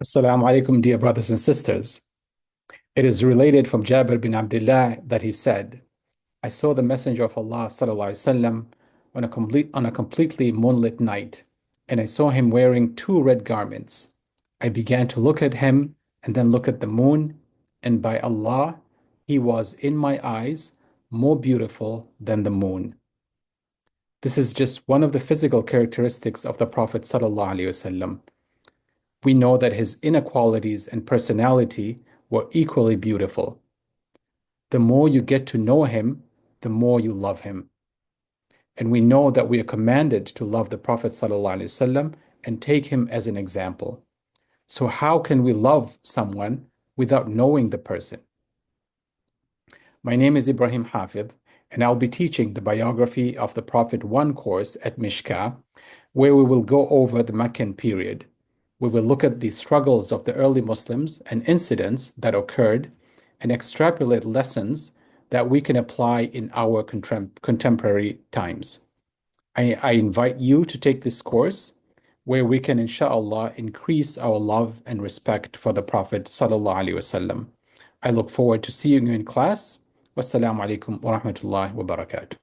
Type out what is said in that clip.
Assalamu alaikum, dear brothers and sisters. It is related from Jabir bin Abdullah that he said, I saw the Messenger of Allah sallallahu alaihi wasallam on a completely moonlit night, and I saw him wearing two red garments. I began to look at him and then look at the moon, and by Allah, he was in my eyes more beautiful than the moon. This is just one of the physical characteristics of the Prophet sallallahu alaihi wasallam. We know that his inequalities and personality were equally beautiful. The more you get to know him, the more you love him. And we know that we are commanded to love the Prophet ﷺ and take him as an example. So, how can we love someone without knowing the person? My name is Ibrahim Hafidh, and I'll be teaching the Biography of the Prophet 1 course at Mishka, where we will go over the Meccan period. We will look at the struggles of the early Muslims and incidents that occurred and extrapolate lessons that we can apply in our contemporary times. I invite you to take this course where we can, inshallah, increase our love and respect for the Prophet sallallahu alaihi wasallam. I look forward to seeing you in class. Wassalamu alaikum wa rahmatullahi wa barakatuh.